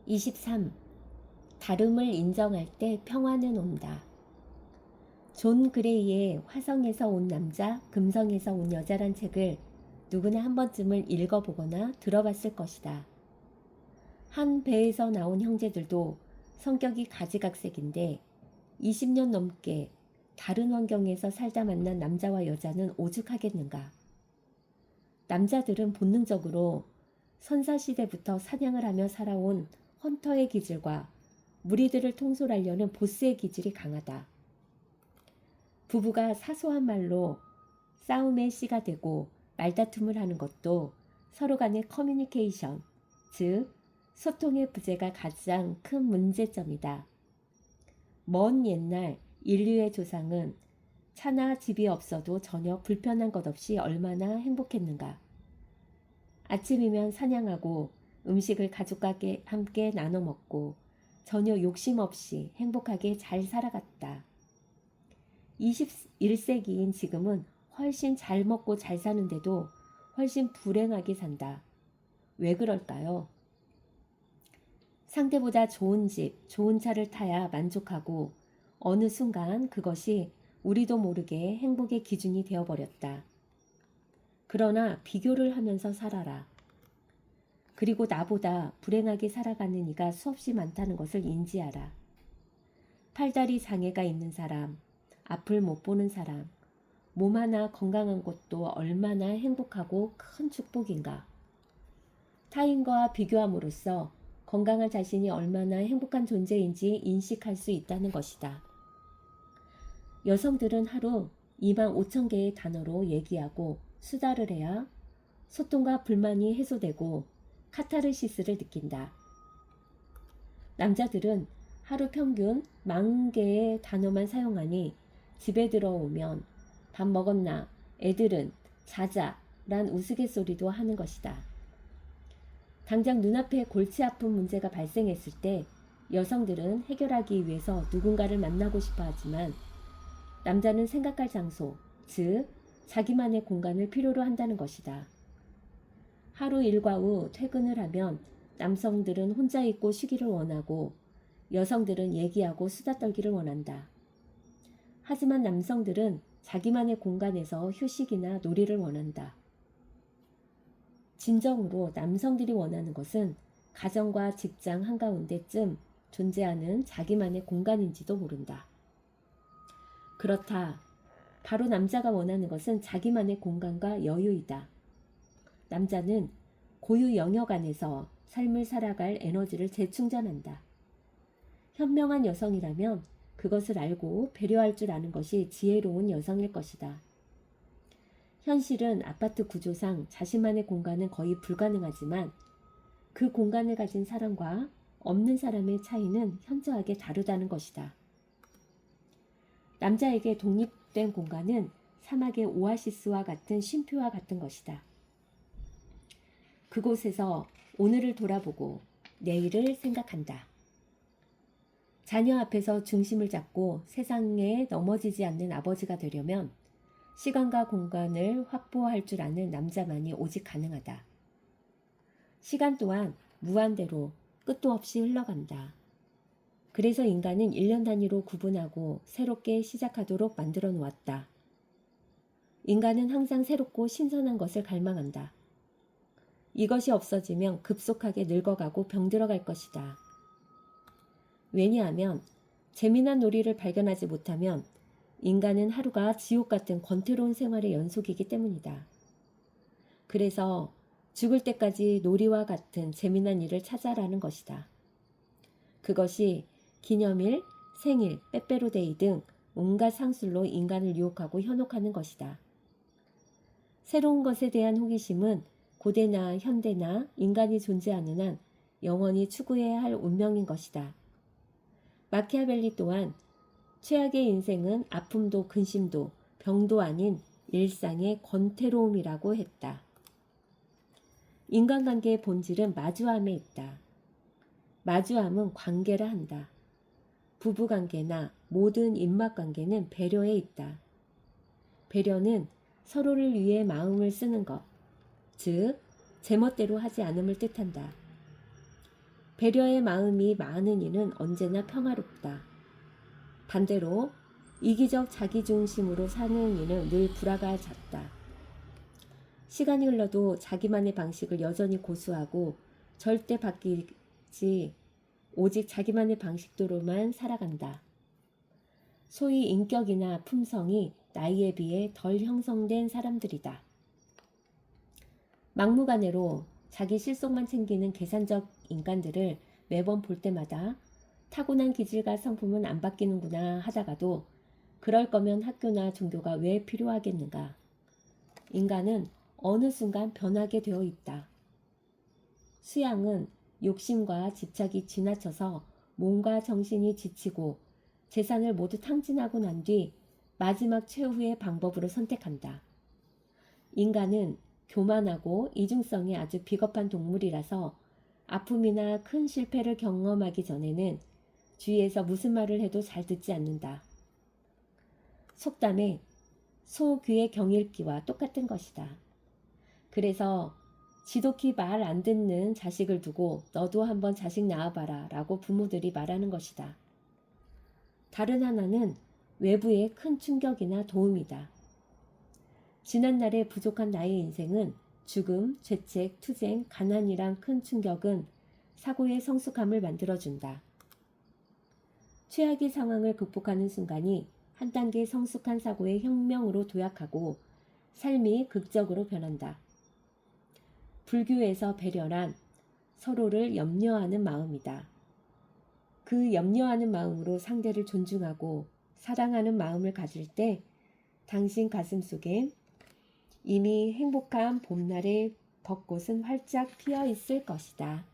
23. 다름을 인정할 때 평화는 온다. 존 그레이의 화성에서 온 남자, 금성에서 온 여자란 책을 누구나 한 번쯤은 읽어보거나 들어봤을 것이다. 한 배에서 나온 형제들도 성격이 가지각색인데 20년 넘게 다른 환경에서 살다 만난 남자와 여자는 오죽하겠는가. 남자들은 본능적으로 선사시대부터 사냥을 하며 살아온 헌터의 기질과 무리들을 통솔하려는 보스의 기질이 강하다. 부부가 사소한 말로 싸움의 씨가 되고 말다툼을 하는 것도 서로 간의 커뮤니케이션, 즉 소통의 부재가 가장 큰 문제점이다. 먼 옛날 인류의 조상은 차나 집이 없어도 전혀 불편한 것 없이 얼마나 행복했는가. 아침이면 사냥하고 음식을 가족과 함께 나눠 먹고 전혀 욕심 없이 행복하게 잘 살아갔다. 21세기인 지금은 훨씬 잘 먹고 잘 사는데도 훨씬 불행하게 산다. 왜 그럴까요? 상대보다 좋은 집, 좋은 차를 타야 만족하고 어느 순간 그것이 우리도 모르게 행복의 기준이 되어버렸다. 그러나 비교를 하면서 살아라. 그리고 나보다 불행하게 살아가는 이가 수없이 많다는 것을 인지하라. 팔다리 장애가 있는 사람, 앞을 못 보는 사람, 몸 하나 건강한 것도 얼마나 행복하고 큰 축복인가. 타인과 비교함으로써 건강한 자신이 얼마나 행복한 존재인지 인식할 수 있다는 것이다. 여성들은 하루 25,000개의 단어로 얘기하고 수다를 해야 소통과 불만이 해소되고 카타르시스를 느낀다. 남자들은 하루 평균 10,000개의 단어만 사용하니 집에 들어오면 밥 먹었나, 애들은, 자자 란 우스갯소리도 하는 것이다. 당장 눈앞에 골치 아픈 문제가 발생했을 때 여성들은 해결하기 위해서 누군가를 만나고 싶어 하지만 남자는 생각할 장소, 즉 자기만의 공간을 필요로 한다는 것이다. 하루 일과 후 퇴근을 하면 남성들은 혼자 있고 쉬기를 원하고 여성들은 얘기하고 수다 떨기를 원한다. 하지만 남성들은 자기만의 공간에서 휴식이나 놀이를 원한다. 진정으로 남성들이 원하는 것은 가정과 직장 한가운데쯤 존재하는 자기만의 공간인지도 모른다. 그렇다. 바로 남자가 원하는 것은 자기만의 공간과 여유이다. 남자는 고유 영역 안에서 삶을 살아갈 에너지를 재충전한다. 현명한 여성이라면 그것을 알고 배려할 줄 아는 것이 지혜로운 여성일 것이다. 현실은 아파트 구조상 자신만의 공간은 거의 불가능하지만 그 공간을 가진 사람과 없는 사람의 차이는 현저하게 다르다는 것이다. 남자에게 독립된 공간은 사막의 오아시스와 같은 쉼표와 같은 것이다. 그곳에서 오늘을 돌아보고 내일을 생각한다. 자녀 앞에서 중심을 잡고 세상에 넘어지지 않는 아버지가 되려면 시간과 공간을 확보할 줄 아는 남자만이 오직 가능하다. 시간 또한 무한대로 끝도 없이 흘러간다. 그래서 인간은 1년 단위로 구분하고 새롭게 시작하도록 만들어 놓았다. 인간은 항상 새롭고 신선한 것을 갈망한다. 이것이 없어지면 급속하게 늙어가고 병들어갈 것이다. 왜냐하면 재미난 놀이를 발견하지 못하면 인간은 하루가 지옥 같은 권태로운 생활의 연속이기 때문이다. 그래서 죽을 때까지 놀이와 같은 재미난 일을 찾아라는 것이다. 그것이 기념일, 생일, 빼빼로데이 등 온갖 상술로 인간을 유혹하고 현혹하는 것이다. 새로운 것에 대한 호기심은 고대나 현대나 인간이 존재하는 한 영원히 추구해야 할 운명인 것이다. 마키아벨리 또한 최악의 인생은 아픔도 근심도 병도 아닌 일상의 권태로움이라고 했다. 인간관계의 본질은 마주함에 있다. 마주함은 관계라 한다. 부부관계나 모든 인막관계는 배려에 있다. 배려는 서로를 위해 마음을 쓰는 것, 즉 제멋대로 하지 않음을 뜻한다. 배려의 마음이 많은 이는 언제나 평화롭다. 반대로 이기적 자기중심으로 사는 이는 늘 불화가 잦다. 시간이 흘러도 자기만의 방식을 여전히 고수하고 절대 바뀌지 오직 자기만의 방식대로만 살아간다. 소위 인격이나 품성이 나이에 비해 덜 형성된 사람들이다. 막무가내로 자기 실속만 챙기는 계산적 인간들을 매번 볼 때마다 타고난 기질과 성품은 안 바뀌는구나 하다가도 그럴 거면 학교나 종교가 왜 필요하겠는가. 인간은 어느 순간 변하게 되어 있다. 수양은 욕심과 집착이 지나쳐서 몸과 정신이 지치고 재산을 모두 탕진하고 난 뒤 마지막 최후의 방법으로 선택한다. 인간은 교만하고 이중성이 아주 비겁한 동물이라서 아픔이나 큰 실패를 경험하기 전에는 주위에서 무슨 말을 해도 잘 듣지 않는다. 속담에 소 귀의 경읽기와 똑같은 것이다. 그래서 지독히 말 안 듣는 자식을 두고 너도 한번 자식 낳아봐라 라고 부모들이 말하는 것이다. 다른 하나는 외부의 큰 충격이나 도움이다. 지난날의 부족한 나의 인생은 죽음, 죄책, 투쟁, 가난이란 큰 충격은 사고의 성숙함을 만들어준다. 최악의 상황을 극복하는 순간이 한 단계 성숙한 사고의 혁명으로 도약하고 삶이 극적으로 변한다. 불교에서 배려란 서로를 염려하는 마음이다. 그 염려하는 마음으로 상대를 존중하고 사랑하는 마음을 가질 때 당신 가슴 속엔 이미 행복한 봄날의 벚꽃은 활짝 피어 있을 것이다.